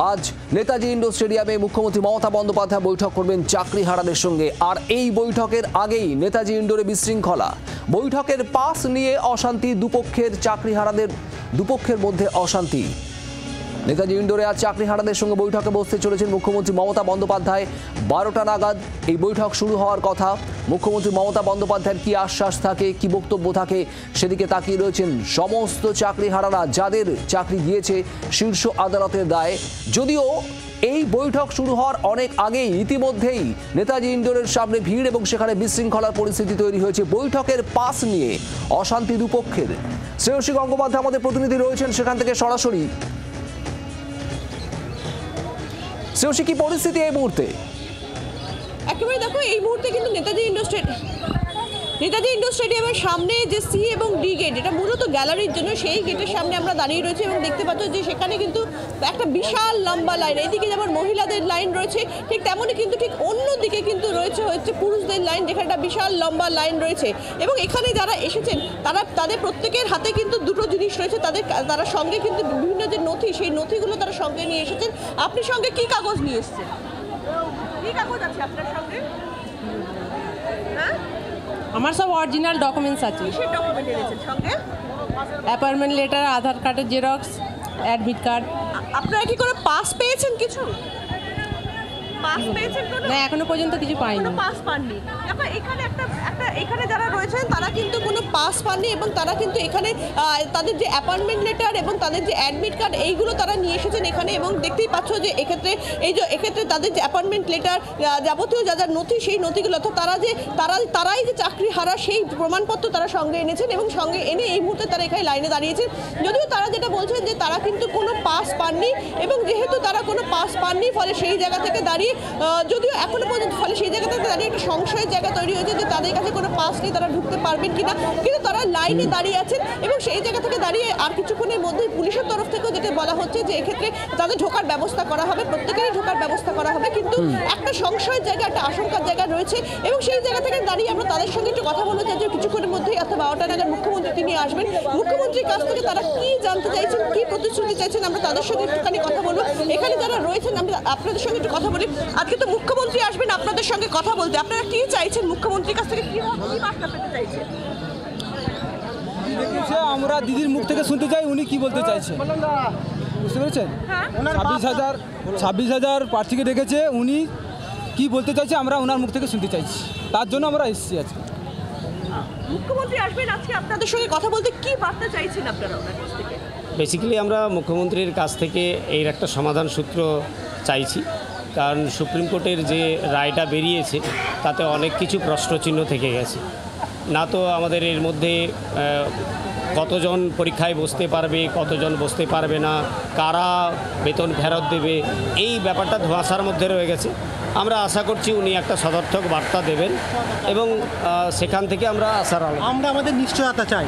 আজ নেতাজি ইন্ডোর স্টেডিয়ামে মুখ্যমন্ত্রী মমতা বন্দ্যোপাধ্যায় বৈঠক করবেন চাকরিহারাদের সঙ্গে। আর এই বৈঠকের আগেই নেতাজি ইন্ডোরে বিশৃঙ্খলা। বৈঠকের পাস নিয়ে অশান্তি, দুপক্ষের মধ্যে অশান্তি। নেতাজি ইন্ডোরে আজ চাকরিহারাদের সঙ্গে বৈঠকে বসতে চলেছেন মুখ্যমন্ত্রী মমতা বন্দ্যোপাধ্যায়। 12টা নাগাদ এই বৈঠক শুরু হওয়ার কথা। মুখ্যমন্ত্রী মমতা বন্দ্যোপাধ্যায়ের কি আশ্বাস থাকে, কি বক্তব্য থাকে, সেদিকে তাকিয়ে রয়েছেন সমস্ত চাকরিহারারা, যাদের চাকরি গিয়েছে শীর্ষ আদালতের দায়ে। যদিও এই বৈঠক শুরু হওয়ার অনেক আগেই ইতিমধ্যেই নেতাজি ইন্ডোরের সামনে ভিড় এবং সেখানে বিশৃঙ্খলার পরিস্থিতি তৈরি হয়েছে। বৈঠকের পাস নিয়ে অশান্তি দুপক্ষের। শ্রেয়সী গঙ্গোপাধ্যায় আমাদের প্রতিনিধি রয়েছেন সেখান থেকে সরাসরি। শ্রেয়সী, কি পরিস্থিতি এই মুহূর্তে? একেবারে দেখো, এই মুহূর্তে কিন্তু নেতাজি ইন্ডোর স্টেডিয়ামের সামনে যে সি এবং ডি গেট, এটা মূলত গ্যালারির জন্য, সেই গেটের সামনে আমরা দাঁড়িয়ে রয়েছি এবং দেখতে পাচ্ছ যে সেখানে কিন্তু একটা বিশাল লম্বা লাইন। এইদিকে যেমন মহিলাদের লাইন রয়েছে, ঠিক তেমনই কিন্তু ঠিক অন্যদিকে কিন্তু হচ্ছে পুরুষদের লাইন, যেখানে একটা বিশাল লম্বা লাইন রয়েছে। এবং এখানে যারা এসেছেন তাদের প্রত্যেকের হাতে কিন্তু দুটো জিনিস রয়েছে। তারা সঙ্গে কিন্তু বিভিন্ন যে নথি, সেই নথিগুলো তারা সঙ্গে নিয়ে এসেছেন। আপনি সঙ্গে কি কাগজ নিয়ে এসেছেন? কি কাগজ আছে আপনার সঙ্গে? হ্যাঁ, আমার সব অরিজিনাল ডকুমেন্টস আছে। কিসের ডকুমেন্ট এনেছেন সঙ্গে? অ্যাপয়েন্টমেন্ট লেটার, আধার কার্ডের জেরক্স, অ্যাডমিট কার্ড। আপনারা কি করে পাস পেয়েছেন? কিছু পাস পেয়েছেন? না, এখনো পর্যন্ত কিছু পাইনি। কোনো পাস পাননি? দেখো, এখানে এখানে যারা রয়েছেন তারা কিন্তু কোনো পাস পাননি এবং তারা কিন্তু এখানে তাদের যে অ্যাপয়েন্টমেন্ট লেটার এবং তাদের যে অ্যাডমিট কার্ড, এইগুলো তারা নিয়ে এসেছেন এখানে। এবং দেখতেই পাচ্ছ যে এক্ষেত্রে তাদের যে অ্যাপয়েন্টমেন্ট লেটার, যাবতীয় যা নথি, সেই নথিগুলো, অর্থাৎ তারাই যে চাকরি হারা সেই প্রমাণপত্র তারা সঙ্গে এনেছেন এবং সঙ্গে এনে এই মুহূর্তে তারা এখানে লাইনে দাঁড়িয়েছেন। যদিও তারা যেটা বলছেন যে তারা কিন্তু কোনো পাস পাননি এবং যেহেতু তারা কোনো পাস পাননি, ফলে সেই জায়গা থেকে দাঁড়িয়ে, যদিও এখনো পর্যন্ত ফলে সেই জায়গা থেকে দাঁড়িয়ে একটা সংশয়ের জায়গা তৈরি হয়েছে যে তাদের কাছে কোনো পাস নেই, তারা ঢুকতে পারবেন কিনা। কিন্তু তারা লাইনে দাঁড়িয়ে আছেন এবং সেই জায়গা থেকে দাঁড়িয়ে আর কিছুক্ষণের মধ্যেই পুলিশের তরফ থেকেও যেটা বলা হচ্ছে যে এক্ষেত্রে তাদের ঢোকার ব্যবস্থা করা হবে, প্রত্যেকেরই ঢোকার ব্যবস্থা করা হবে। কিন্তু একটা সংশয়ের জায়গা, একটা আশঙ্কার জায়গা রয়েছে এবং সেই জায়গা থেকে দাঁড়িয়ে আমরা তাদের সঙ্গে একটু কথা বলতে চাই যে কিছুক্ষণের মধ্যেই, অর্থাৎ 12টা নাগাদ মুখ্যমন্ত্রী তিনি আসবেন। মুখ্যমন্ত্রীর কাছ থেকে তারা কি জানতে চাইছেন, কি প্রতিশ্রুতি চাইছেন, আমরা তাদের সঙ্গে একটুখানি কথা বলবো। এখানে যারা রয়েছেন আমরা আপনাদের সঙ্গে একটু কথা বলি। আজকে তো মুখ্যমন্ত্রী আসবেন আপনাদের সঙ্গে কথা বলতে, আপনারা কি চাইছেন মুখ্যমন্ত্রীর কাছ থেকে, কি বার্তা পেতে চাইছেন? আমরা দিদির মুখ থেকে শুনতে চাই উনি কি বলতে চাইছেন, বুঝতে পেরেছেন? 26,000 প্রার্থীকে ডেকেছে, উনি কি বলতে চাইছে আমরা ওনার মুখ থেকে শুনতে চাইছি, তার জন্য আমরা এসেছি আজকে। মুখ্যমন্ত্রী আসবেন আজকে আপনাদের সঙ্গে কথা বলতে, কি বার্তা চাইছেন আপনারা ওনার কাছ থেকে? বেসিক্যালি আমরা মুখ্যমন্ত্রীর কাছ থেকে এর একটা সমাধান সূত্র চাইছি, কারণ সুপ্রিম কোর্টের যে রায়টা বেরিয়েছে তাতে অনেক কিছু প্রশ্নচিহ্ন থেকে গেছে। না তো আমাদের এর মধ্যে কতজন পরীক্ষায় বসতে পারবে, কতজন বসতে পারবে না, কারা বেতন ফেরত দেবে, এই ব্যাপারটা ধোঁয়াশার মধ্যে রয়ে গেছে। আমরা আশা করছি উনি একটা সদর্থক বার্তা দেবেন এবং সেখান থেকে আমরা আমরা আমাদের নিশ্চয়তা চাই।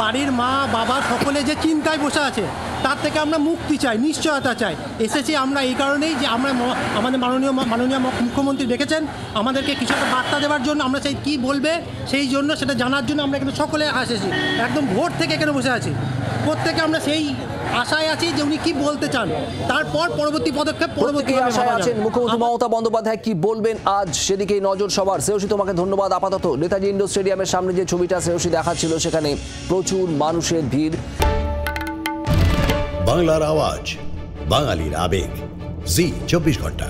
বাড়ির মা বাবা সকলে যে চিন্তায় বসে আছে তার থেকে আমরা মুক্তি চাই, নিশ্চয়তা চাই। এসেছি আমরা এই কারণেই যে আমরা আমাদের মাননীয় মুখ্যমন্ত্রী ডেকেছেন আমাদেরকে কিছু একটা বার্তা দেওয়ার জন্য। আমরা সেই কী বলবে সেই জন্য সেটা জানার জন্য আমরা এখানে সকলে এসেছি, একদম ভোর থেকে এখানে বসে আছি। প্রত্যেকে আমরা সেই আশায় আছি যে উনি কি বলতে চান, তারপর পরবর্তী পদক্ষেপ আশায় আছেন মুখ্যমন্ত্রী মমতা বন্দ্যোপাধ্যায় কি বলবেন আজ, সেদিকেই নজর সবার। শ্রেয়সী, তোমাকে ধন্যবাদ। আপাতত নেতাজি ইন্ডোর স্টেডিয়ামের সামনে যে ছবিটা শ্রেয়সী দেখাচ্ছিল, সেখানে প্রচুর মানুষের ভিড়। বাংলার আওয়াজ, বাঙালির আবেগ, জি 24 ঘন্টা।